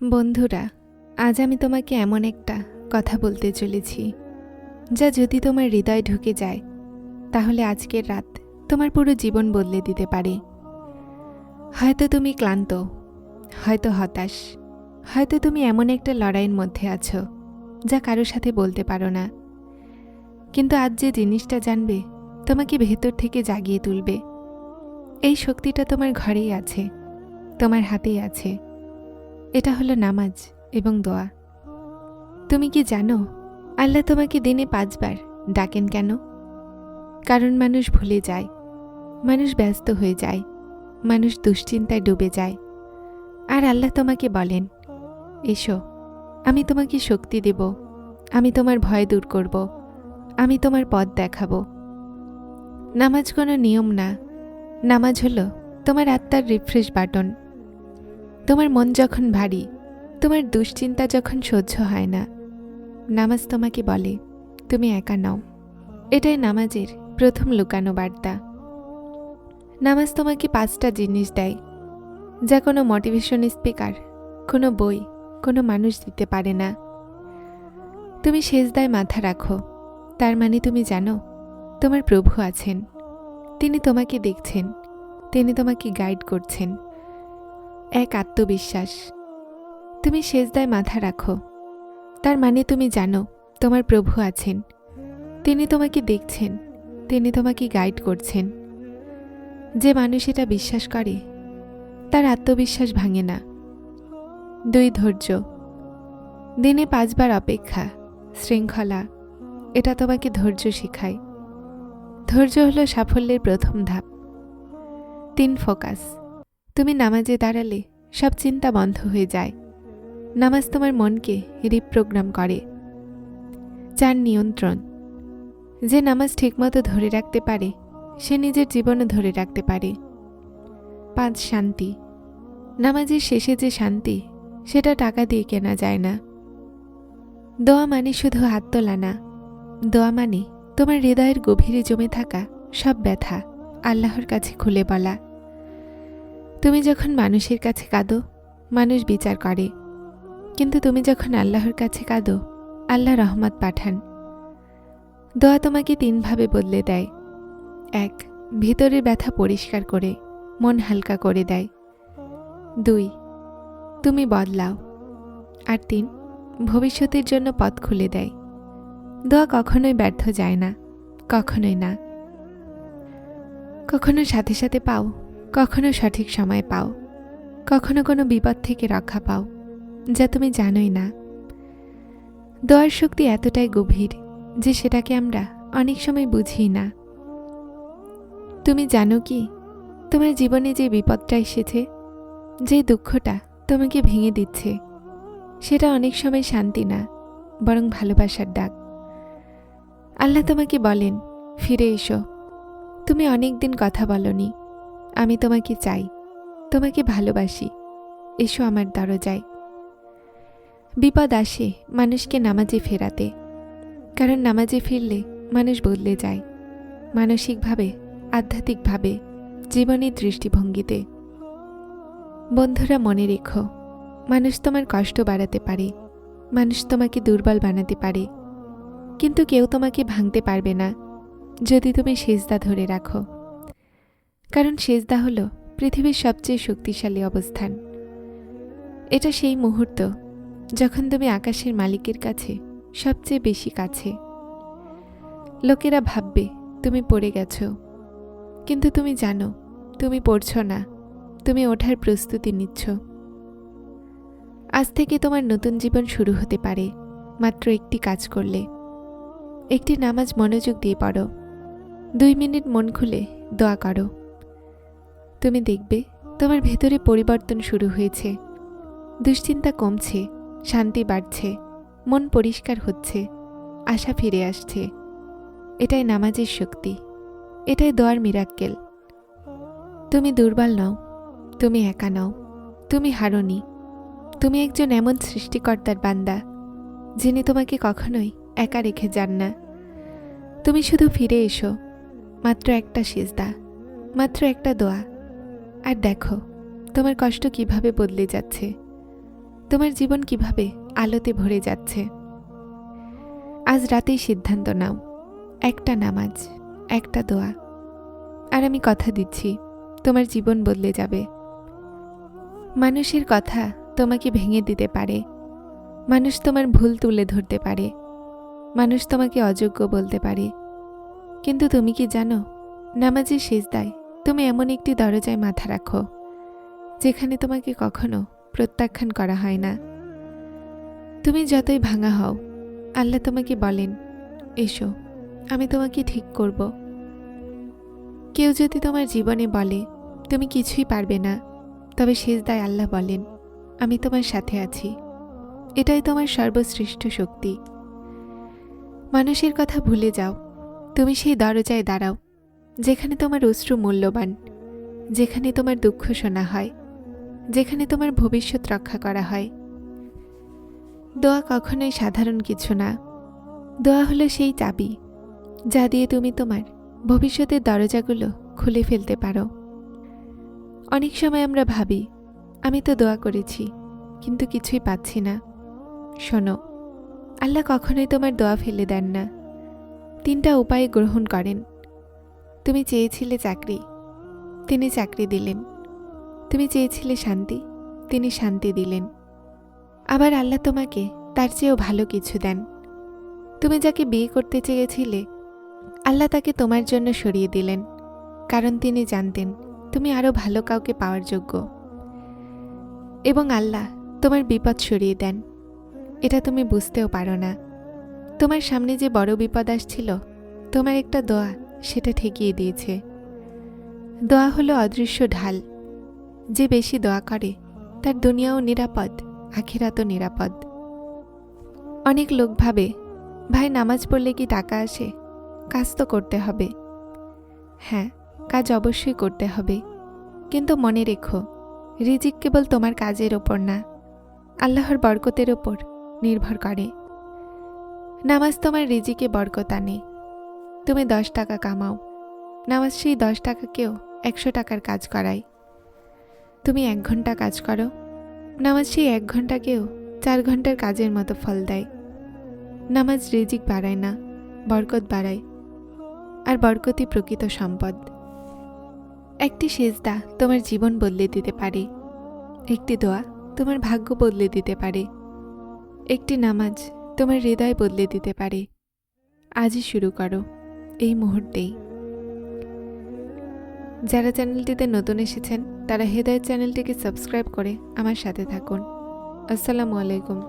বন্ধুরা, আজ আমি তোমাকে এমন একটা কথা বলতে চলেছি যা যদি তোমার হৃদয় ঢুকে যায় তাহলে আজকের রাত তোমার পুরো জীবন বদলে দিতে পারে। হয়তো তুমি ক্লান্ত, হয়তো হতাশ, হয়তো তুমি এমন একটা লড়াইয়ের মধ্যে আছো যা কারো সাথে বলতে পারো না, কিন্তু আজ যে জিনিসটা জানবে তোমাকে ভেতর থেকে জাগিয়ে তুলবে। এই শক্তিটা তোমার ঘরেই আছে, তোমার হাতেই আছে। এটা হলো নামাজ এবং দোয়া। তুমি কি জানো আল্লাহ তোমাকে দিনে 5 বার ডাকেন কেন? কারণ মানুষ ভুলে যায়, মানুষ ব্যস্ত হয়ে যায়, মানুষ দুশ্চিন্তায় ডুবে যায়। আর আল্লাহ তোমাকে বলেন, এসো, আমি তোমাকে শক্তি দেব, আমি তোমার ভয় দূর করব, আমি তোমার পথ দেখাবো। নামাজ কোনো নিয়ম না, নামাজ হলো তোমার আত্মার রিফ্রেশ বাটন। তোমার মন যখন ভারী, তোমার দুশ্চিন্তা যখন সহ্য হয় না, নামাজ তোমাকে বলে তুমি একা নাও। এটাই নামাজের প্রথম লুকানো বার্তা। নামাজ তোমাকে 5টা জিনিস দেয় যা কোনো মোটিভেশন স্পিকার, কোনো বই, কোনো মানুষ দিতে পারে না। তুমি সেজদায় মাথা রাখো, তার মানে তুমি জানো তোমার প্রভু আছেন, তিনি তোমাকে দেখছেন, তিনি তোমাকে গাইড করছেন। এক আত্মবিশ্বাস। তুমি সেজদায় মাথা রাখো, তার মানে তুমি জানো তোমার প্রভু আছেন, তিনি তোমাকে দেখছেন, তিনি তোমাকে গাইড করছেন। যে মানুষ এটা বিশ্বাস করে তার আত্মবিশ্বাস ভাঙে না। 2 ধৈর্য। দিনে 5 বার অপেক্ষা, শৃঙ্খলা, এটা তোমাকে ধৈর্য শেখায়। ধৈর্য হলো সাফল্যের প্রথম ধাপ। 3 ফোকাস। তুমি নামাজে দাঁড়ালে সব চিন্তা বন্ধ হয়ে যায়। নামাজ তোমার মনকে রিপ্রোগ্রাম করে। 4 নিয়ন্ত্রণ। যে নামাজ ঠিকমতো ধরে রাখতে পারে সে নিজের জীবনও ধরে রাখতে পারে। 5 শান্তি। নামাজের শেষে যে শান্তি সেটা টাকা দিয়ে কেনা যায় না। দোয়া মানে শুধু হাত তোলা না, দোয়া মানে তোমার হৃদয়ের গভীরে জমে থাকা সব ব্যথা আল্লাহর কাছে খুলে বলা। তুমি যখন মানুষের কাছে কাঁদো, মানুষ বিচার করে, কিন্তু তুমি যখন আল্লাহর কাছে কাঁদো, আল্লাহ রহমত পাঠান। দোয়া তোমাকে 3 ভাবে বদলে দেয়। 1. ভিতরের ব্যথা পরিষ্কার করে মন হালকা করে দেয়। 2. তুমি বদলাও। আর 3. ভবিষ্যতের জন্য পথ খুলে দেয়। দোয়া কখনোই ব্যর্থ যায় না, কখনোই না। কখনো সাথে সাথে পাও, কখনো সঠিক সময় পাও, কখনো কোনো বিপদ থেকে রক্ষা পাও যা তুমি জানোই না। দোয়ার শক্তি এতটাই গভীর যে সেটাকে আমরা অনেক সময় বুঝি না। তুমি জানো কি, তোমার জীবনে যে বিপদটা এসেছে, যে দুঃখটা তোমাকে ভেঙে দিচ্ছে, সেটা অনেক সময় শান্তি না, বরং ভালোবাসার ডাক। আল্লাহ তোমাকে বলেন, ফিরে এসো, তুমি অনেক দিন কথা বলনি, আমি তোমাকে চাই, তোমাকে ভালোবাসি, এসো আমার দরজায়। বিপদ আসে মানুষকে নামাজে ফেরাতে, কারণ নামাজে ফিরলে মানুষ বদলে যায়, মানসিকভাবে, আধ্যাত্মিকভাবে, জীবনের দৃষ্টিভঙ্গিতে। বন্ধুরা, মনে রেখো, মানুষ তোমার কষ্ট বাড়াতে পারে, মানুষ তোমাকে দুর্বল বানাতে পারে, কিন্তু কেউ তোমাকে ভাঙতে পারবে না যদি তুমি সেজদা ধরে রাখো। কারণ সেজদা হলো পৃথিবীর সবচেয়ে শক্তিশালী অবস্থান। এটা সেই মুহূর্ত যখন তুমি আকাশের মালিকের কাছে সবচেয়ে বেশি কাছে। লোকেরা ভাববে তুমি পড়ে গেছো, কিন্তু তুমি জানো তুমি পড়ছো না, তুমি ওঠার প্রস্তুতি নিচ্ছ। আজ থেকে তোমার নতুন জীবন শুরু হতে পারে মাত্র একটি কাজ করলে। একটি নামাজ মনোযোগ দিয়ে পড়ো, 2 মিনিট মন খুলে দোয়া করো। তুমি দেখবে তোমার ভেতরে পরিবর্তন শুরু হয়েছে। দুশ্চিন্তা কমছে, শান্তি বাড়ছে, মন পরিষ্কার হচ্ছে, আশা ফিরে আসছে। এটাই নামাজের শক্তি, এটাই দোয়ার মিরাক্কেল। তুমি দুর্বল নও, তুমি একা নও, তুমি হারোনি। তুমি একজন এমন সৃষ্টিকর্তার বান্দা যিনি তোমাকে কখনোই একা রেখে যান না। তুমি শুধু ফিরে এসো, মাত্র একটা সিজদা, মাত্র একটা দোয়া, আর দেখো তোমার কষ্ট কিভাবে বদলে যাচ্ছে। তোমার জীবন কিভাবে আলোতে ভরে যাচ্ছে। আজ রাতেই সিদ্ধান্ত নাও, একটা নামাজ, একটা দোয়া, আর আমি কথা দিচ্ছি তোমার জীবন বদলে যাবে। মানুষের কথা তোমাকে ভেঙে দিতে পারে, মানুষ তোমার ভুল তুলে ধরতে পারে, মানুষ তোমাকে অযোগ্য বলতে পারে, কিন্তু তুমি কি জানো, নামাজের সিজদায় তুমি এমন একটি দরজায় মাথা রাখো যেখানে তোমাকে কখনো প্রত্যাখ্যান করা হয় না। তুমি যতই ভাঙা হও, আল্লাহ তোমাকে বলেন, এসো, আমি তোমাকে ঠিক করব। কেউ যদি তোমার জীবনে বলে তুমি কিছুই পারবে না, তবে সিজদায় আল্লাহ বলেন, আমি তোমার সাথে আছি। এটাই তোমার সর্বশ্রেষ্ঠ শক্তি। মানুষের কথা ভুলে যাও, তুমি সেই দরজায় দাঁড়াও যেখানে তোমার অশ্রু মূল্যবান, যেখানে তোমার দুঃখ শোনা হয়, যেখানে তোমার ভবিষ্যৎ রক্ষা করা হয়। দোয়া কখনোই সাধারণ কিছু না। দোয়া হলো সেই চাবি যা দিয়ে তুমি তোমার ভবিষ্যতের দরজাগুলো খুলে ফেলতে পারো। অনেক সময় আমরা ভাবি, আমি তো দোয়া করেছি কিন্তু কিছুই পাচ্ছি না। শোনো, আল্লাহ কখনোই তোমার দোয়া ফেলে দেন না। 3টা উপায় গ্রহণ করেন। তুমি চেয়েছিলে চাকরি, তিনি চাকরি দিলেন। তুমি চেয়েছিলে শান্তি, তিনি শান্তি দিলেন। আবার আল্লাহ তোমাকে তার চেয়েও ভালো কিছু দেন। তুমি যাকে বিয়ে করতে চেয়েছিলে, আল্লাহ তাকে তোমার জন্য সরিয়ে দিলেন, কারণ তিনি জানতেন তুমি আরও ভালো কাউকে পাওয়ার যোগ্য। এবং আল্লাহ তোমার বিপদ সরিয়ে দেন, এটা তুমি বুঝতেও পারো না। তোমার সামনে যে বড় বিপদ আসছিল, তোমার একটা দোয়া সেটা ঠেকিয়ে দিয়েছে। দোয়া হলো অদৃশ্য ঢাল। যে বেশি দোয়া করে তার দুনিয়াও নিরাপদ, আখিরাতও নিরাপদ। অনেক লোক ভাবে, ভাই নামাজ পড়লে কি টাকা আসে? কাজ তো করতে হবে। হ্যাঁ, কাজ অবশ্যই করতে হবে, কিন্তু মনে রেখো, রিজিক কেবল তোমার কাজের ওপর না, আল্লাহর বরকতের ওপর নির্ভর করে। নামাজ তোমার রিজিকে বরকত আনে। তুমি 10 টাকা কামাও, নামাজ সেই 10 টাকাকেও 100 টাকার কাজ করায়। তুমি 1 ঘন্টা কাজ করো, নামাজ সেই 1 ঘন্টাকেও 4 ঘন্টার কাজের মতো ফল দেয়। নামাজ রিজিক বাড়ায় না, বরকত বাড়ায়, আর বরকতই প্রকৃত সম্পদ। একটি সিজদা তোমার জীবন বদলে দিতে পারে, একটি দোয়া তোমার ভাগ্য বদলে দিতে পারে, একটি নামাজ তোমার হৃদয় বদলে দিতে পারে। আজই শুরু করো, এই মুহূর্তেই। যারা চ্যানেলটিতে নতুন এসেছেন তারা হৃদয় চ্যানেলটিকে সাবস্ক্রাইব করে আমার সাথে থাকুন। আসসালামু আলাইকুম।